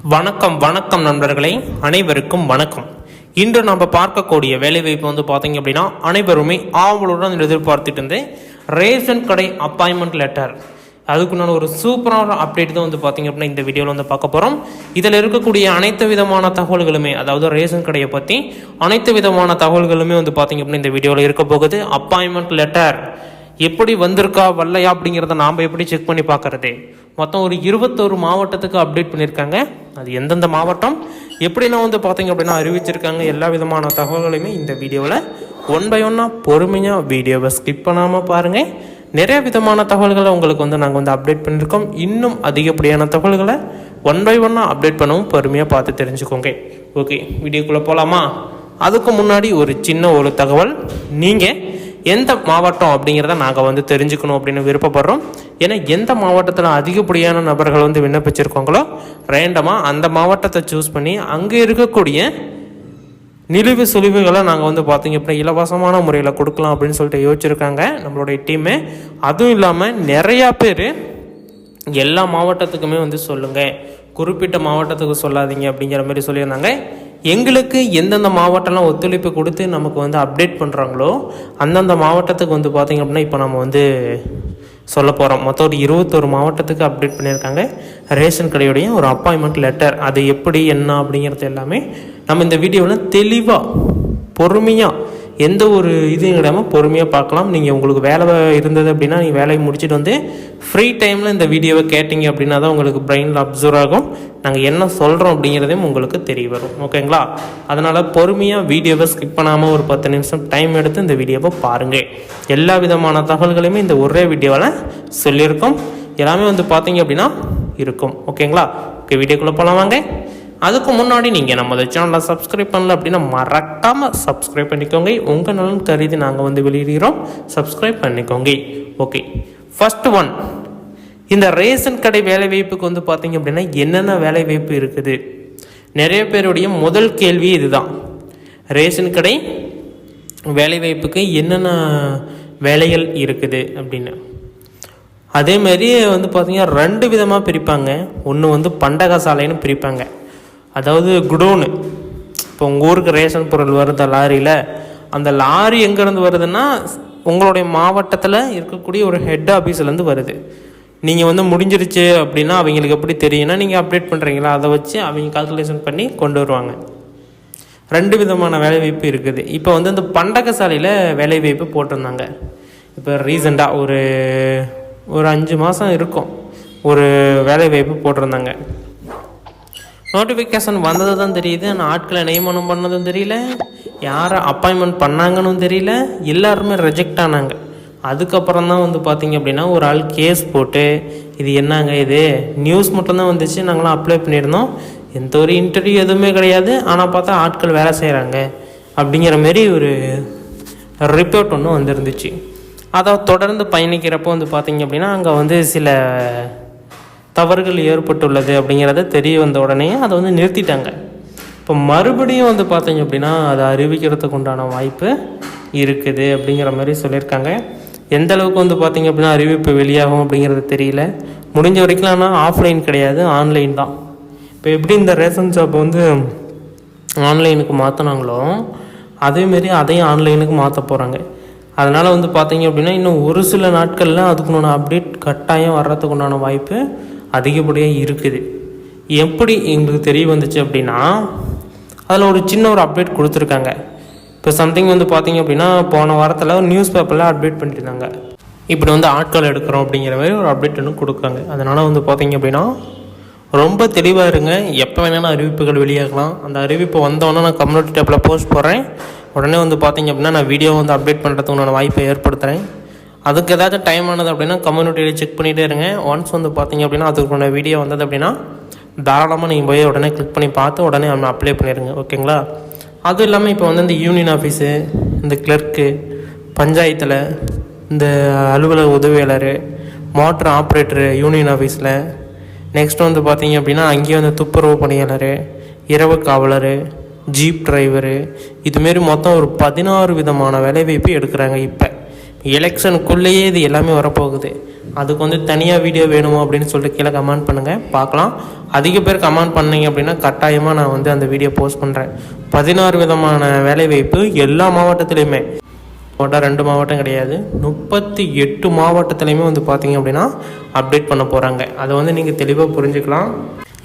வணக்கம் வணக்கம் நண்பர்களே, அனைவருக்கும் வணக்கம். இன்று நம்ம பார்க்கக்கூடிய வேலைவாய்ப்பு வந்து பார்த்தீங்க அப்படின்னா, அனைவருமே ஆவலுடன் எதிர்பார்த்துட்டு இருந்தேன் ரேஷன் கடை அப்பாயின்மெண்ட் லெட்டர். அதுக்குண்டான ஒரு சூப்பரான அப்டேட் தான் வந்து பார்த்தீங்க அப்படின்னா இந்த வீடியோவில் வந்து பார்க்க போகிறோம். இதில் இருக்கக்கூடிய அனைத்து விதமான தகவல்களுமே, அதாவது ரேஷன் கடையை பற்றி அனைத்து விதமான தகவல்களுமே வந்து பார்த்தீங்க அப்படின்னா இந்த வீடியோவில் இருக்க போகுது. அப்பாயின்மெண்ட் லெட்டர் எப்படி வந்திருக்கா வரலையா அப்படிங்கிறத நாம் எப்படி செக் பண்ணி பார்க்குறது. மொத்தம் ஒரு 21 மாவட்டத்துக்கு அப்டேட் பண்ணியிருக்காங்க. அது எந்தெந்த மாவட்டம் எப்படின்னா வந்து பார்த்தீங்க அப்படின்னா அறிவிச்சிருக்காங்க. எல்லா விதமான தகவல்களையுமே இந்த வீடியோவில் ஒன் பை ஒன்னாக பொறுமையாக வீடியோவை ஸ்கிப் பண்ணாமல் பாருங்கள். நிறைய விதமான தகவல்களை உங்களுக்கு வந்து நாங்கள் வந்து அப்டேட் பண்ணியிருக்கோம். இன்னும் அதிகப்படியான தகவல்களை ஒன் பை ஒன்னாக அப்டேட் பண்ணவும் பொறுமையாக பார்த்து தெரிஞ்சுக்கோங்க. ஓகே, வீடியோக்குள்ளே போகலாமா? அதுக்கு முன்னாடி ஒரு சின்ன ஒரு தகவல். நீங்கள் எந்த மாவட்டம் அப்படிங்கிறத நாங்கள் வந்து தெரிஞ்சுக்கணும் அப்படின்னு விருப்பப்படுறோம். ஏன்னா எந்த மாவட்டத்தில் அதிகப்படியான நபர்கள் வந்து விண்ணப்பிச்சிருக்காங்களோ ரேண்டமாக அந்த மாவட்டத்தை சூஸ் பண்ணி அங்கே இருக்கக்கூடிய நிலுவு சுழிவுகளை நாங்கள் வந்து பார்த்தீங்க அப்படின்னா இலவசமான முறையில் கொடுக்கலாம் அப்படின்னு சொல்லிட்டு யோசிச்சிருக்காங்க நம்மளுடைய டீமு. அதுவும் இல்லாமல் நிறையா பேர் எல்லா மாவட்டத்துக்குமே வந்து சொல்லுங்கள், குறிப்பிட்ட மாவட்டத்துக்கு சொல்லாதீங்க அப்படிங்கிற மாதிரி சொல்லியிருந்தாங்க. எங்களுக்கு எந்தெந்த மாவட்டம்லாம் ஒத்துழைப்பு கொடுத்து நமக்கு வந்து அப்டேட் பண்ணுறாங்களோ அந்தந்த மாவட்டத்துக்கு வந்து பார்த்திங்க அப்படின்னா இப்போ நம்ம வந்து சொல்ல போகிறோம். மொத்தம் ஒரு 21 மாவட்டத்துக்கு அப்டேட் பண்ணியிருக்காங்க ரேஷன் கடையுடைய ஒரு அப்பாயின்மெண்ட் லெட்டர். அது எப்படி என்ன அப்படிங்கிறது எல்லாமே நம்ம இந்த வீடியோவில் தெளிவாக பொறுமையாக எந்த ஒரு இதுவும் கிடையாமல் பொறுமையாக பார்க்கலாம். நீங்கள் உங்களுக்கு வேலை இருந்தது அப்படின்னா நீங்கள் வேலையை முடிச்சுட்டு வந்து ஃப்ரீ டைமில் இந்த வீடியோவை கேட்டிங்க அப்படின்னா தான் உங்களுக்கு பிரெயினில் அப்சர்வ் ஆகும். நாங்கள் என்ன சொல்கிறோம் அப்படிங்கிறதையும் உங்களுக்கு தெரிய வரும். ஓகேங்களா? அதனால் பொறுமையாக வீடியோவை ஸ்கிப் பண்ணாமல் ஒரு 10 நிமிஷம் டைம் எடுத்து இந்த வீடியோவை பாருங்கள். எல்லா விதமான தகவல்களையுமே இந்த ஒரே வீடியோவில் சொல்லியிருக்கோம். எல்லாமே வந்து பார்த்தீங்க அப்படின்னா இருக்கும். ஓகேங்களா? ஓகே, வீடியோக்குள்ளே போகலாம் வாங்க. அதுக்கு முன்னாடி நீங்கள் நம்ம சேனலை சப்ஸ்கிரைப் பண்ணல அப்படின்னா மறக்காமல் சப்ஸ்கிரைப் பண்ணிக்கோங்க. உங்கள் நலன் கருதி நாங்கள் வந்து வெளியிடுகிறோம், சப்ஸ்கிரைப் பண்ணிக்கோங்க. ஓகே, ஃபர்ஸ்ட் ஒன், இந்த ரேஷன் கடை வேலைவாய்ப்புக்கு வந்து பார்த்தீங்க அப்படின்னா என்னென்ன வேலைவாய்ப்பு இருக்குது. நிறைய பேருடைய முதல் கேள்வி இதுதான், ரேஷன் கடை வேலைவாய்ப்புக்கு என்னென்ன வேலைகள் இருக்குது அப்படின்னு. அதேமாரி வந்து பார்த்திங்கன்னா 2 விதமாக பிரிப்பாங்க. ஒன்று வந்து பண்டக சாலைன்னு பிரிப்பாங்க, அதாவது குடோனு. இப்போ உங்கள் ஊருக்கு ரேஷன் பொருள் வருது லாரியில், அந்த லாரி எங்கேருந்து வருதுன்னா உங்களுடைய மாவட்டத்தில் இருக்கக்கூடிய ஒரு ஹெட் ஆஃபீஸ்லேருந்து வருது. நீங்கள் வந்து முடிஞ்சிருச்சு அப்படின்னா அவங்களுக்கு எப்படி தெரியும்னா நீங்கள் அப்டேட் பண்ணுறீங்களா, அதை வச்சு அவங்க கால்குலேஷன் பண்ணி கொண்டு வருவாங்க. 2 விதமான வேலைவாய்ப்பு இருக்குது. இப்போ வந்து இந்த பண்டக சாலையில் வேலைவாய்ப்பு போட்டிருந்தாங்க. இப்போ ரீசெண்டாக ஒரு 5 மாதம் இருக்கும் ஒரு வேலைவாய்ப்பு போட்டிருந்தாங்க. நோட்டிஃபிகேஷன் வந்தது தான் தெரியுது, ஆனால் ஆட்களை நியமனம் பண்ணதும் தெரியல, யாரை அப்பாயின்மெண்ட் பண்ணாங்கன்னு தெரியல, எல்லாருமே ரிஜெக்ட் ஆனாங்க. அதுக்கப்புறம் தான் வந்து பார்த்திங்க அப்படின்னா ஒரு ஆள் கேஸ் போட்டு இது என்னங்க இது நியூஸ் மட்டும்தான் வந்துச்சு, நாங்களாம் அப்ளை பண்ணியிருந்தோம், எந்த ஒரு இன்டர்வியூ எதுவுமே கிடையாது, ஆனால் பார்த்தா ஆட்கள் வேலை செய்கிறாங்க அப்படிங்கிற மாரி ஒரு ரிப்போர்ட் ஒன்று வந்துருந்துச்சு. அதை தொடர்ந்து பயணிக்கிறப்போ வந்து பார்த்திங்க அப்படின்னா அங்கே வந்து சில தவறுகள் ஏற்பட்டுள்ளது அப்படிங்கிறத தெரிய வந்த உடனே அதை வந்து நிறுத்திட்டாங்க. இப்போ மறுபடியும் வந்து பார்த்தீங்க அப்படின்னா அதை அறிவிக்கிறதுக்கு உண்டான வாய்ப்பு இருக்குது அப்படிங்கிற மாதிரி சொல்லியிருக்காங்க. எந்த அளவுக்கு வந்து பார்த்திங்க அப்படின்னா அறிவிப்பு வெளியாகும் அப்படிங்கிறது தெரியல. முடிஞ்ச வரைக்கும் ஆனால் ஆஃப்லைன் கிடையாது, ஆன்லைன் தான். இப்போ எப்படி இந்த ரேஷன் ஷாப் வந்து ஆன்லைனுக்கு மாற்றினாங்களோ அதேமாரி அதையும் ஆன்லைனுக்கு மாற்ற போகிறாங்க. அதனால் வந்து பார்த்திங்க அப்படின்னா இன்னும் ஒரு சில நாட்களில் அதுக்குண்டான அப்டேட் கட்டாயம் வர்றதுக்கு உண்டான வாய்ப்பு அதிகப்படியாக இருக்குது. எப்படி எங்களுக்கு தெரிய வந்துச்சு அப்படின்னா அதில் ஒரு சின்ன ஒரு அப்டேட் கொடுத்துருக்காங்க. இப்போ சம்திங் வந்து பார்த்திங்க அப்படின்னா போன வாரத்தில் ஒரு நியூஸ் பேப்பரில் அப்டேட் பண்ணியிருந்தாங்க, இப்படி வந்து ஆட்கள் எடுக்கிறோம் அப்படிங்கிற மாதிரி ஒரு அப்டேட் ஒன்று கொடுக்குறாங்க. அதனால் வந்து பார்த்திங்க அப்படின்னா ரொம்ப தெளிவாக இருங்க. எப்போ வேணாலும் அறிவிப்புகள் வெளியாகலாம். அந்த அறிவிப்பு வந்தோடனே நான் கம்யூனிட்டி டேப்பில் போஸ்ட் போடுறேன். உடனே வந்து பார்த்திங்க அப்படின்னா நான் வீடியோ வந்து அப்டேட் பண்ணுறதுக்கு வாய்ப்பை ஏற்படுத்துகிறேன். அதுக்கு ஏதாச்சும் டைம் ஆனது அப்படின்னா கம்யூனிட்டியில் செக் பண்ணிகிட்டே இருங்க. ஒன்ஸ் வந்து பார்த்திங்க அப்படின்னா அதுக்குள்ள வீடியோ வந்தது அப்படின்னா தாராளமாக நீங்கள் போய் உடனே கிளிக் பண்ணி பார்த்து உடனே அப்ளை பண்ணிடுங்க. ஓகேங்களா? அதுவும் இல்லாமல் இப்போ வந்து இந்த யூனியன் ஆஃபீஸு, இந்த கிளர்க்கு, பஞ்சாயத்தில் இந்த அலுவலக உதவியாளர், மோட்டர் ஆப்ரேட்டரு யூனியன் ஆஃபீஸில், நெக்ஸ்ட் வந்து பார்த்திங்க அப்படின்னா அங்கேயே வந்து துப்புரவு பணியாளர், இரவு காவலர், ஜீப் டிரைவரு, இதுமாரி மொத்தம் ஒரு 16 விதமான வேலைவாய்ப்பு எடுக்கிறாங்க. இப்போ எலெக்ஷனுக்குள்ளேயே இது எல்லாமே வரப்போகுது. அதுக்கு வந்து தனியாக வீடியோ வேணுமோ அப்படின்னு சொல்லிட்டு கீழே கமெண்ட் பண்ணுங்கள், பார்க்கலாம். அதிக பேர் கமெண்ட் பண்ணீங்க அப்படின்னா கட்டாயமாக நான் வந்து அந்த வீடியோ போஸ்ட் பண்ணுறேன். 16 விதமான வேலைவாய்ப்பு எல்லா மாவட்டத்துலேயுமே, மாவட்டம் 2 மாவட்டம் கிடையாது, 38 மாவட்டத்துலேயுமே வந்து பார்த்திங்க அப்படின்னா அப்டேட் பண்ண போகிறாங்க. அதை வந்து நீங்கள் தெளிவாக புரிஞ்சுக்கலாம்.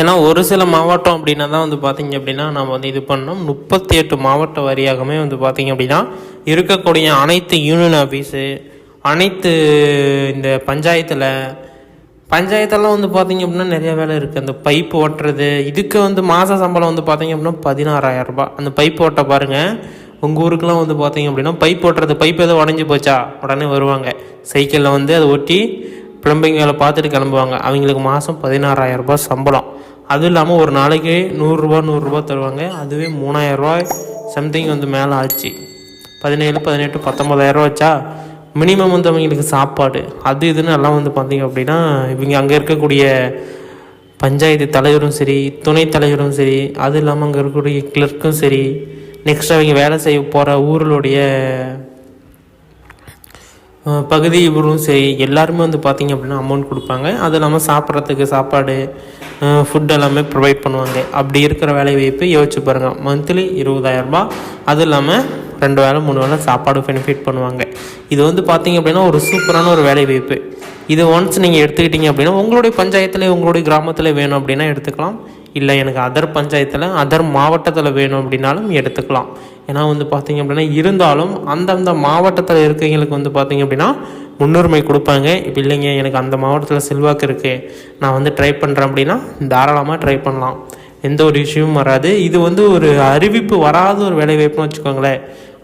ஏன்னா ஒரு சில மாவட்டம் அப்படின்னா தான் வந்து பார்த்திங்க அப்படின்னா நம்ம வந்து இது பண்ணோம். 38 மாவட்ட வாரியாகவே வந்து பார்த்திங்க அப்படின்னா இருக்கக்கூடிய அனைத்து யூனியன் ஆஃபீஸு, அனைத்து இந்த பஞ்சாயத்தெல்லாம் வந்து பார்த்திங்க அப்படின்னா நிறைய வேலை இருக்குது. அந்த பைப்பு ஓட்டுறது, இதுக்கு வந்து மாத சம்பளம் வந்து பார்த்திங்க அப்படின்னா 16,000 ரூபாய். அந்த பைப் ஓட்ட பாருங்கள். உங்கள் ஊருக்கெலாம் வந்து பார்த்திங்க அப்படின்னா பைப் ஓட்டுறது, பைப் ஏதோ உடஞ்சி போச்சா உடனே வருவாங்க சைக்கிளில் வந்து அதை ஒட்டி பிளம்பிங் வேலை பார்த்துட்டு கிளம்புவாங்க. அவங்களுக்கு மாதம் 16,000 ரூபாய் சம்பளம். அதுவும் இல்லாமல் ஒரு நாளைக்கு 100 ரூபா தருவாங்க. அதுவே 3,000 ரூபாய் சம்திங் வந்து மேலே ஆச்சு. 17, 18, 19,000 ரூபா வச்சா மினிமம் வந்து அவங்களுக்கு சாப்பாடு அது இதுன்னு எல்லாம் வந்து பார்த்திங்க அப்படின்னா இவங்க அங்கே இருக்கக்கூடிய பஞ்சாயத்து தலைவரும் சரி, துணைத் தலைவரும் சரி, அது இல்லாமல் அங்கே இருக்கக்கூடிய கிளர்க்கும் சரி, நெக்ஸ்ட் அவங்க வேலை செய்ய போகிற ஊர்களுடைய பகுதி இவரும் சரி, எல்லாருமே வந்து பார்த்திங்க அப்படின்னா அமௌண்ட் கொடுப்பாங்க. அது இல்லாமல் சாப்பிட்றதுக்கு சாப்பாடு, ஃபுட் எல்லாமே ப்ரொவைட் பண்ணுவாங்க. அப்படி இருக்கிற வேலை வாய்ப்பு யோசிச்சு பாருங்கள். மந்த்லி 20,000 ரூபாய். அது இல்லாமல் 2 வேளை 3 வேளை சாப்பாடு பெனிஃபிட் பண்ணுவாங்க. இது வந்து பார்த்திங்க அப்படின்னா ஒரு சூப்பரான ஒரு வேலை வாய்ப்பு. இது ஒன்ஸ் நீங்கள் எடுத்துக்கிட்டீங்க அப்படின்னா உங்களுடைய பஞ்சாயத்தில், உங்களுடைய கிராமத்தில் வேணும் அப்படின்னா எடுத்துக்கலாம். இல்லை எனக்கு அதர் பஞ்சாயத்தில், அதர் மாவட்டத்தில் வேணும் அப்படின்னாலும் எடுத்துக்கலாம். ஏன்னா வந்து பார்த்திங்க அப்படின்னா இருந்தாலும் அந்தந்த மாவட்டத்தில் இருக்கவங்களுக்கு வந்து பார்த்திங்க அப்படின்னா முன்னுரிமை கொடுப்பாங்க. இப்போ இல்லைங்க எனக்கு அந்த மாவட்டத்தில் செல்வாக்கு இருக்குது, நான் வந்து ட்ரை பண்ணுறேன் அப்படின்னா தாராளமாக ட்ரை பண்ணலாம், எந்த ஒரு இஷ்யூவும் வராது. இது வந்து ஒரு அறிவிப்பு வராத ஒரு வேலைவாய்ப்புன்னு வச்சுக்கோங்களேன்.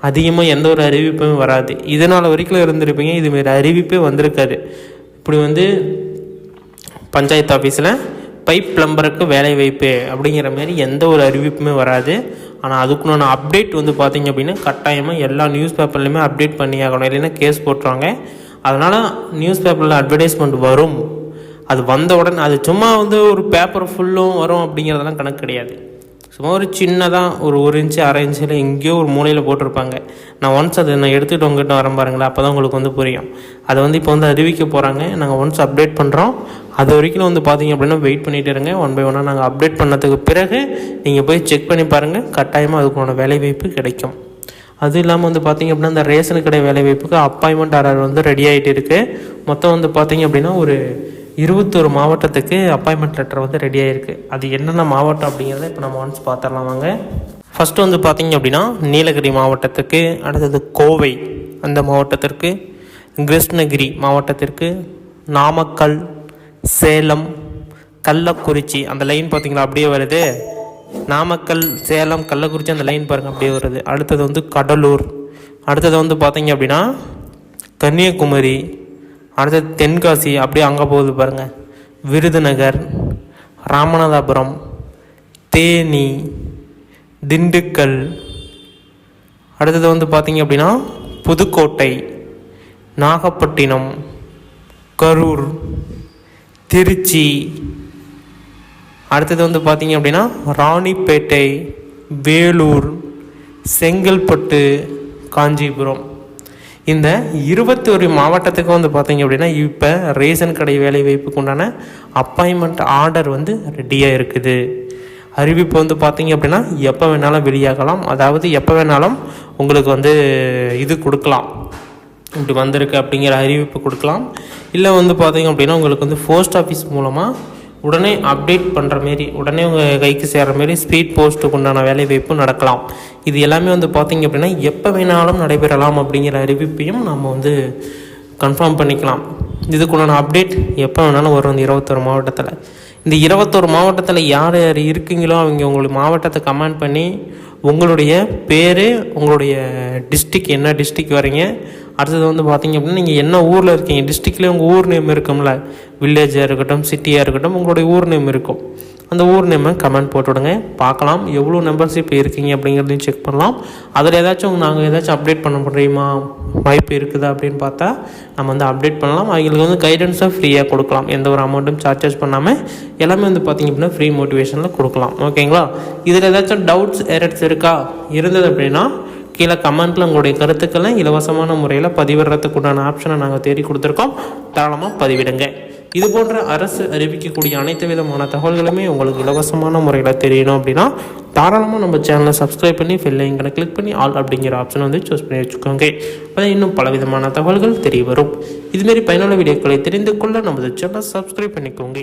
அதிகமாக எந்த ஒரு அறிவிப்பும் வராது. இதனால் வரைக்கும் இருந்திருப்பீங்க, இதுமாரி அறிவிப்பே வந்திருக்காது. இப்படி வந்து பஞ்சாயத்து ஆஃபீஸில் பைப் பிளம்பருக்கு வேலை வாய்ப்பு அப்படிங்கிற மாதிரி எந்த ஒரு அறிவிப்புமே வராது. ஆனால் அதுக்குன்னு அப்டேட் வந்து பார்த்திங்க அப்படின்னா கட்டாயமாக எல்லா நியூஸ் பேப்பர்லையுமே அப்டேட் பண்ணி ஆகணும், இல்லைன்னா கேஸ் போட்டுருவாங்க. அதனால் நியூஸ் பேப்பரில் அட்வர்டைஸ்மெண்ட் வரும். அது வந்த உடனே அது சும்மா வந்து ஒரு பேப்பர் ஃபுல்லும் வரும் அப்படிங்கிறதெல்லாம் கணக்கு கிடையாது. சும்மா ஒரு சின்னதாக ஒரு 1 இன்ச்சு 1/2 இன்ச்சில் எங்கேயோ ஒரு மூலையில் போட்டிருப்பாங்க. நான் ஒன்ஸ் அதை நான் எடுத்துகிட்டு உங்ககிட்ட வரேன் பாருங்களேன், அப்போ தான் உங்களுக்கு வந்து புரியும். அதை வந்து இப்போ வந்து அறிவிக்க போகிறாங்க. நாங்கள் ஒன்ஸ் அப்டேட் பண்ணுறோம். அது வரைக்கும் வந்து பார்த்திங்க அப்படின்னா வெயிட் பண்ணிகிட்டு இருங்க. 1 by 1 நாங்கள் அப்டேட் பண்ணதுக்கு பிறகு நீங்கள் போய் செக் பண்ணி பாருங்கள். கட்டாயமாக அதுக்கான வேலைவாய்ப்பு கிடைக்கும். அது இல்லாமல் வந்து பார்த்திங்க அப்படின்னா இந்த ரேஷன் கடை வேலைவாய்ப்புக்கு அப்பாயின்மெண்ட் ஆர்டர் வந்து ரெடி ஆகிட்டு இருக்குது. மொத்தம் வந்து பார்த்திங்க அப்படின்னா ஒரு 21 மாவட்டத்துக்கு அப்பாயின்மெண்ட் லெட்டர் வந்து ரெடி ஆகிருக்கு. அது என்னென்ன மாவட்டம் அப்படிங்கிறத இப்போ நம்ம ஒன்ஸ் பார்த்துடலாம் வாங்க. ஃபஸ்ட்டு வந்து பார்த்திங்க அப்படின்னா நீலகிரி மாவட்டத்துக்கு, அடுத்தது கோவை அந்த மாவட்டத்திற்கு, கிருஷ்ணகிரி மாவட்டத்திற்கு, நாமக்கல், சேலம், கள்ளக்குறிச்சி அந்த லைன் பார்த்திங்களா அப்படியே வருது. நாமக்கல், சேலம், கள்ளக்குறிச்சி அந்த லைன் பாருங்கள் அப்படியே வருது. அடுத்தது வந்து கடலூர், அடுத்தது வந்து பார்த்திங்க அப்படின்னா கன்னியாகுமரி, அடுத்தது தென்காசி அப்படியே அங்கே போகுது பாருங்கள். விருதுநகர், ராமநாதபுரம், தேனி, திண்டுக்கல், அடுத்தது வந்து பார்த்திங்க அப்படின்னா புதுக்கோட்டை, நாகப்பட்டினம், கரூர், திருச்சி, அடுத்தது வந்து பார்த்திங்க அப்படின்னா ராணிப்பேட்டை, வேலூர், செங்கல்பட்டு, காஞ்சிபுரம். இந்த 21 மாவட்டத்துக்கு வந்து பார்த்திங்க அப்படின்னா இப்போ ரேஷன் கடை வேலை வாய்ப்புக்கு உண்டான அப்பாயின்மெண்ட் ஆர்டர் வந்து ரெடியாக இருக்குது. அறிவிப்பு வந்து பார்த்திங்க அப்படின்னா எப்போ வேணாலும் வெளியாகலாம். அதாவது எப்போ வேணாலும் உங்களுக்கு வந்து இது கொடுக்கலாம், இப்படி வந்திருக்கு அப்படிங்கிற அறிவிப்பு கொடுக்கலாம். இல்லை வந்து பார்த்திங்க அப்படின்னா உங்களுக்கு வந்து போஸ்ட் ஆஃபீஸ் மூலமாக உடனே அப்டேட் பண்ணுற மாரி, உடனே உங்கள் கைக்கு சேர்கிற மாரி ஸ்பீட் போஸ்ட்டுக்கு உண்டான வேலை வாய்ப்பு நடக்கலாம். இது எல்லாமே வந்து பார்த்திங்க அப்படின்னா எப்போ வேணாலும் நடைபெறலாம் அப்படிங்கிற அறிவிப்பையும் நம்ம வந்து கன்ஃபார்ம் பண்ணிக்கலாம். இதுக்குண்டான அப்டேட் எப்போ வேணாலும் வரும். இந்த 21 மாவட்டத்தில், இந்த 21 மாவட்டத்தில் யார் யார் இருக்கீங்களோ அவங்க உங்களுடைய மாவட்டத்தை கமெண்ட் பண்ணி உங்களுடைய பேர், உங்களுடைய டிஸ்ட்ரிக், என்ன டிஸ்ட்ரிக் வரீங்க, அடுத்தது வந்து பார்த்திங்க அப்படின்னா நீங்கள் என்ன ஊரில் இருக்கீங்க, டிஸ்ட்ரிக்ட்லேயே உங்கள் ஊர் நேம் இருக்கும்ல, வில்லேஜாக இருக்கட்டும், சிட்டியாக இருக்கட்டும், உங்களுடைய ஊர் நேம் இருக்கும். அந்த ஊர் நேமை கமெண்ட் போட்டு விடுங்க. பார்க்கலாம் எவ்வளோ மெம்பர்ஷிப் இருக்கீங்க அப்படிங்கிறதையும் செக் பண்ணலாம். அதில் ஏதாச்சும் நாங்கள் ஏதாச்சும் அப்டேட் பண்ண முடியுமா, வாய்ப்பு இருக்குதா அப்படின்னு பார்த்தா நம்ம வந்து அப்டேட் பண்ணலாம். அவங்களுக்கு வந்து கைடன்ஸாக ஃப்ரீயாக கொடுக்கலாம், எந்த ஒரு அமௌண்ட்டும் சார்ஜஸ் பண்ணாமல் எல்லாமே வந்து பார்த்திங்க அப்படின்னா ஃப்ரீ மோட்டிவேஷனில் கொடுக்கலாம். ஓகேங்களா? இதில் ஏதாச்சும் டவுட்ஸ் எரர்ஸ் இருக்கா, இருந்தது அப்படின்னா கீழே கமெண்ட்டில் உங்களுடைய கருத்துக்களை இலவசமான முறையில் பதிவிடுறதுக்கு உண்டான ஆப்ஷனை நாங்கள் தேடி கொடுத்துருக்கோம். தாராளமாக பதிவிடுங்க. இது போன்ற அரசு அறிவிக்கக்கூடிய அனைத்து விதமான தகவல்களுமே உங்களுக்கு இலவசமான முறையில் தெரியணும் அப்படின்னா தாராளமாக நம்ம சேனலை சப்ஸ்கிரைப் பண்ணி பெல் ஐகானை கிளிக் பண்ணி ஆல் அப்படிங்கிற ஆப்ஷனை வந்து சூஸ் பண்ணி வச்சுக்கோங்க. அப்போ இன்னும் பலவிதமான தகவல்கள் தெரிய வரும். இதுமாரி பயனுள்ள வீடியோக்களை தெரிந்து கொள்ள நமது சேனலை சப்ஸ்கிரைப் பண்ணிக்கோங்க.